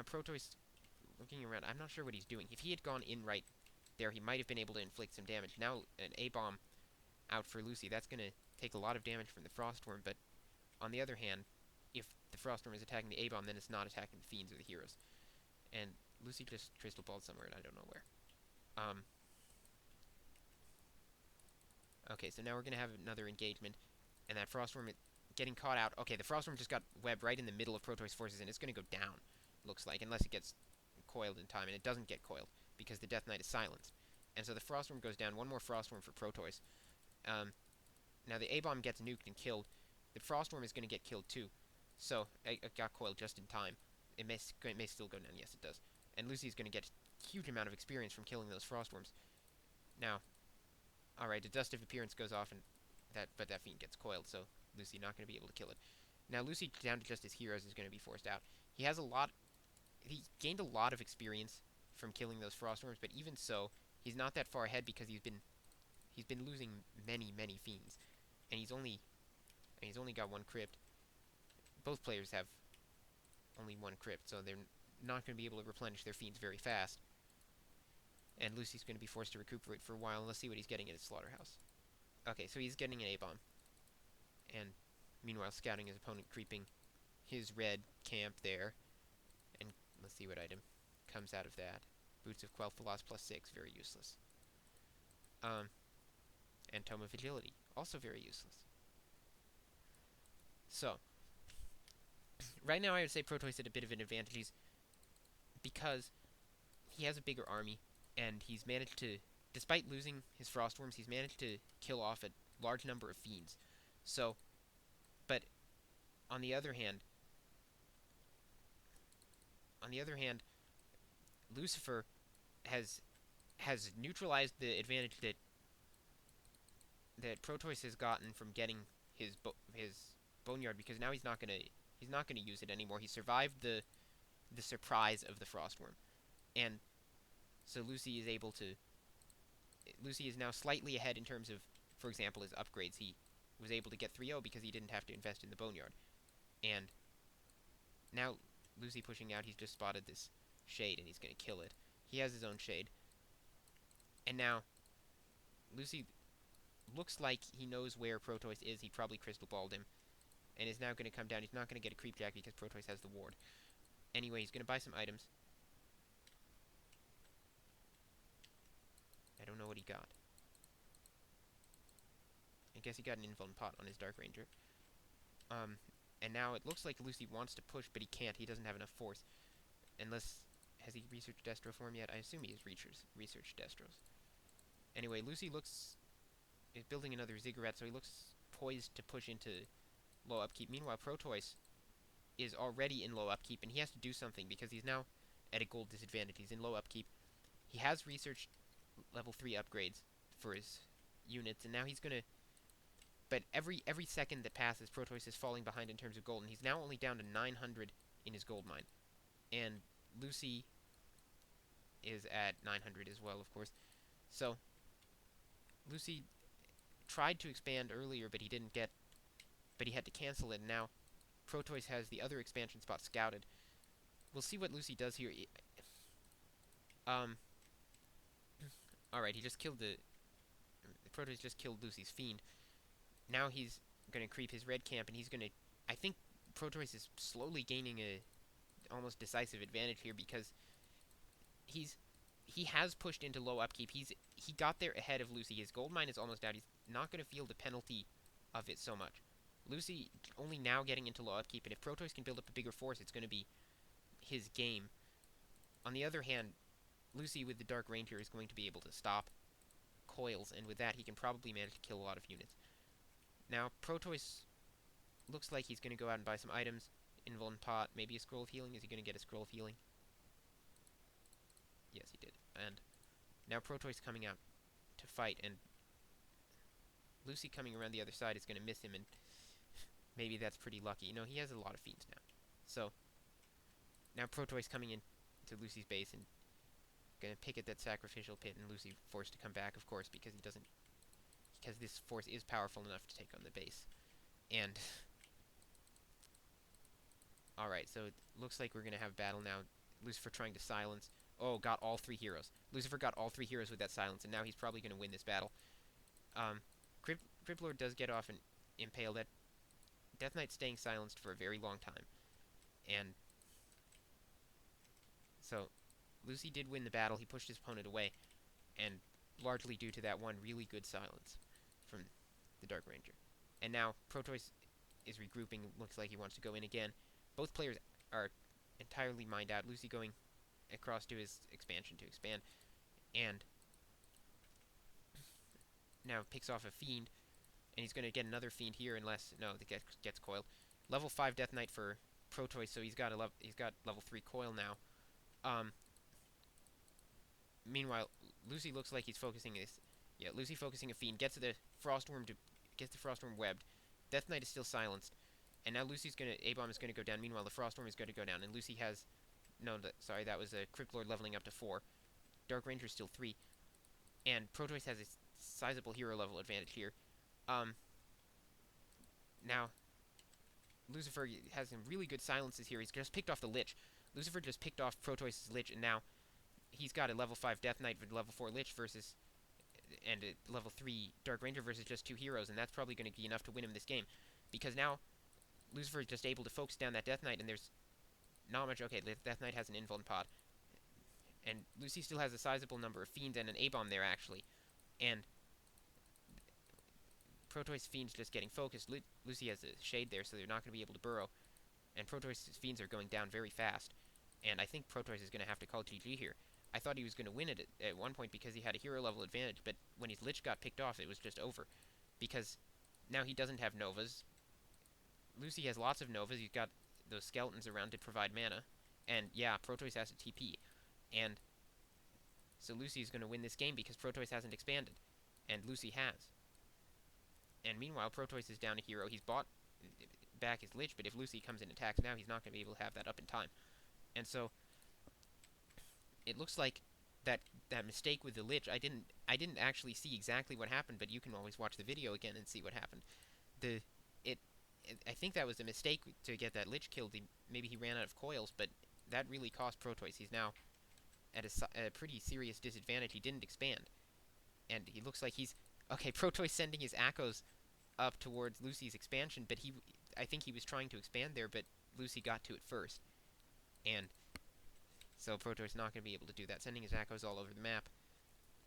Now Protois, looking around, I'm not sure what he's doing. If he had gone in right there, he might have been able to inflict some damage. Now an A-bomb out for Lucy. That's going to take a lot of damage from the Frostworm, but on the other hand, if the Frostworm is attacking the A-bomb, then it's not attacking the Fiends or the heroes. And Lucy just crystal balled somewhere, and I don't know where. Okay, so now we're going to have another engagement, and that Frostworm getting caught out. Okay, the Frostworm just got webbed right in the middle of Protois' forces, and it's going to go down, looks like, unless it gets coiled in time, and it doesn't get coiled, because the Death Knight is silenced. And so the Frostworm goes down, one more Frostworm for Protois. Now the A-bomb gets nuked and killed. The Frostworm is going to get killed too. So, it got coiled just in time. It may still go down, yes it does. And Lucy is going to get a huge amount of experience from killing those Frostworms. Now, alright, the Dust of Appearance goes off, and but that Fiend gets coiled, so Lucy not going to be able to kill it. Now Lucy, down to just his heroes, is going to be forced out. He gained a lot of experience from killing those Frostworms, but even so, he's not that far ahead because he's been losing many Fiends. And he's only got one crypt. Both players have only one crypt, so they're not going to be able to replenish their Fiends very fast. And Lucy's going to be forced to recuperate for a while, and let's see what he's getting at his slaughterhouse. Okay, so he's getting an A-bomb. And meanwhile, scouting his opponent, creeping his red camp there. And let's see what item comes out of that. Boots of Quel'Thalas +6, very useless. And Tome of Agility, also very useless. So, right now I would say Protois at a bit of an advantage because he has a bigger army, and he's managed to, despite losing his Frostworms, he's managed to kill off a large number of Fiends. So, but on the other hand, Lucifer has neutralized the advantage that Protois has gotten from getting his Boneyard, because now he's not gonna use it anymore. He survived the surprise of the Frostworm, and so Lucy is now slightly ahead in terms of, for example, his upgrades. He was able to get 3-0 because he didn't have to invest in the Boneyard, and now Lucy pushing out, he's just spotted this shade and he's gonna kill it. He has his own shade, and now Lucy looks like he knows where Protois is. He probably crystal balled him, and is now going to come down. He's not going to get a creep jack because Protois has the ward. Anyway, he's going to buy some items. I don't know what he got. I guess he got an Invuln Pot on his Dark Ranger. And now it looks like Lucy wants to push, but he can't. He doesn't have enough force. Unless, has he researched Destro form yet? I assume he has researched Destros. Anyway, Lucy is building another Ziggurat, so he looks poised to push into low upkeep. Meanwhile, Protois is already in low upkeep, and he has to do something because he's now at a gold disadvantage. He's in low upkeep. He has researched level 3 upgrades for his units, and now he's going to... But every second that passes, Protois is falling behind in terms of gold, and he's now only down to 900 in his gold mine. And Lucy is at 900 as well, of course. So, Lucy tried to expand earlier, but he didn't get... But he had to cancel it, and now Protois has the other expansion spot scouted. We'll see what Lucy does here. Alright, he just killed Protois just killed Lucy's Fiend. Now he's going to creep his red camp, and he's going to... I think Protois is slowly gaining a almost decisive advantage here, because he has pushed into low upkeep. He got there ahead of Lucy. His gold mine is almost out. He's not going to feel the penalty of it so much. Lucy only now getting into low upkeep, and if Protois can build up a bigger force, it's going to be his game. On the other hand, Lucy with the Dark Ranger is going to be able to stop coils, and with that he can probably manage to kill a lot of units. Now, Protois looks like he's going to go out and buy some items. Invuln Pot, maybe a Scroll of Healing. Is he going to get a Scroll of Healing? Yes, he did. And now Protois coming out to fight, and Lucy coming around the other side is going to miss him, and maybe that's pretty lucky. You know, he has a lot of Fiends now. So, now Protois coming in to Lucy's base and going to pick at that sacrificial pit, and Lucy forced to come back, of course, because because this force is powerful enough to take on the base. And alright, so it looks like we're going to have battle now. Lucifer trying to silence. Oh, got all 3 heroes. Lucifer got all 3 heroes with that silence, and now he's probably going to win this battle. Crypt Lord does get off and impale. That Death Knight's staying silenced for a very long time. And so Lucy did win the battle. He pushed his opponent away, and largely due to that one really good silence from the Dark Ranger. And now Protois is regrouping. Looks like he wants to go in again. Both players are entirely mined out. Lucy going across to his expansion to expand, and now picks off a Fiend, and he's going to get another Fiend here unless, no, the gets coiled. Level 5 Death Knight for Protois, so he's got level 3 coil now. Meanwhile, Lucy looks like he's focusing this. Yeah, Lucy focusing a Fiend, gets the Frostworm webbed. Death Knight is still silenced, and now A-Bomb is gonna go down. Meanwhile, the Frostworm is gonna go down, and Lucy has, no, sorry, that was a Crypt Lord leveling up to 4. Dark Ranger still 3, and Protois has a sizable hero level advantage here. Now Lucifer has some really good silences here. He's just picked off the Lich. Lucifer just picked off Protois' Lich, and now he's got a level 5 Death Knight with level 4 Lich versus, and a level 3 Dark Ranger versus just 2 heroes, and that's probably going to be enough to win him this game. Because now Lucifer is just able to focus down that Death Knight, and there's not much. Okay, the Death Knight has an invuln pod, and Lucy still has a sizable number of Fiends and an A-Bomb there, actually. And Protois' Fiend's just getting focused. Lucy has a Shade there, so they're not going to be able to burrow. And Protois' Fiends are going down very fast. And I think Protois is going to have to call GG here. I thought he was going to win it at one point because he had a hero level advantage, but when his Lich got picked off, it was just over. Because now he doesn't have Novas. Lucy has lots of Novas. He's got those skeletons around to provide mana. And yeah, Protois has a TP. And so Lucy is going to win this game because Protois hasn't expanded. And Lucy has. And meanwhile, Protois is down a hero. He's bought back his Lich, but if Lucy comes in and attacks now, he's not going to be able to have that up in time. And so it looks like that mistake with the Lich, I didn't actually see exactly what happened, but you can always watch the video again and see what happened. I think that was a mistake to get that Lich killed. Maybe he ran out of coils, but that really cost Protois. He's now at a pretty serious disadvantage. He didn't expand, and he looks like he's okay. Protois sending his Akos up towards Lucy's expansion, but I think he was trying to expand there, but Lucy got to it first, and so Protois not going to be able to do that. Sending his Akos all over the map,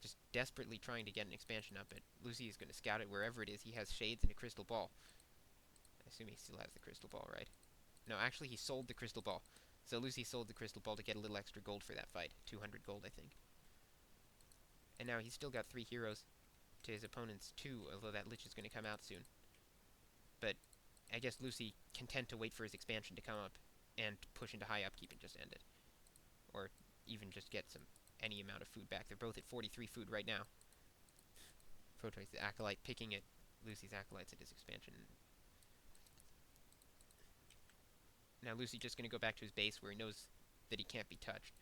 just desperately trying to get an expansion up, but Lucy is going to scout it wherever it is. He has Shades and a Crystal Ball. I assume he still has the Crystal Ball, right? No, actually he sold the Crystal Ball. So Lucy sold the Crystal Ball to get a little extra gold for that fight. 200 gold, I think. And now he's still got 3 heroes to his opponent's 2, although that Lich is going to come out soon. But I guess Lucy, content to wait for his expansion to come up and push into high upkeep and just end it. Or even just get any amount of food back. They're both at 43 food right now. Protois the Acolyte picking at Lucy's Acolytes at his expansion. Now Lucy just going to go back to his base where he knows that he can't be touched.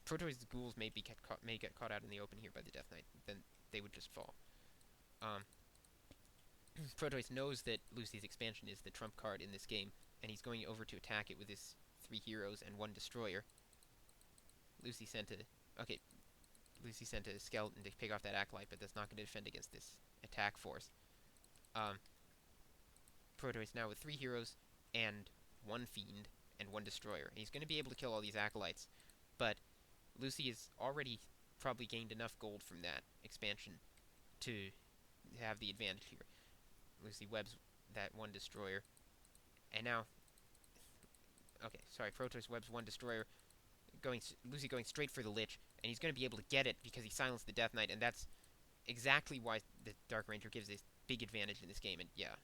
Protois' ghouls may get caught out in the open here by the Death Knight. Then they would just fall. Protois knows that Lucy's expansion is the trump card in this game, and he's going over to attack it with his 3 heroes and 1 destroyer. Lucy sent a skeleton to pick off that Acolyte, but that's not going to defend against this attack force. Protois now with 3 heroes and 1 Fiend and 1 destroyer. And he's going to be able to kill all these Acolytes, but Lucy has already probably gained enough gold from that expansion to have the advantage here. Lucy webs that 1 destroyer, and now, okay, sorry, Protois webs 1 destroyer, Lucy going straight for the Lich, and he's going to be able to get it because he silenced the Death Knight, and that's exactly why the Dark Ranger gives this big advantage in this game. And yeah,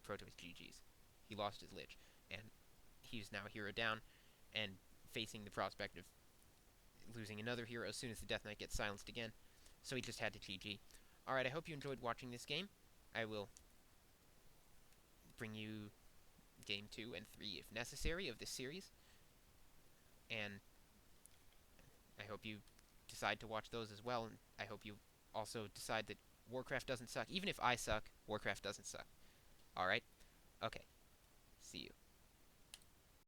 Protois GG's. He lost his Lich, and he's now a hero down, and facing the prospect of losing another hero as soon as the Death Knight gets silenced again. So he just had to GG. Alright, I hope you enjoyed watching this game. I will bring you Game 2 and 3 if necessary of this series. And I hope you decide to watch those as well, and I hope you also decide that Warcraft doesn't suck. Even if I suck, Warcraft doesn't suck. Alright? Okay. See you.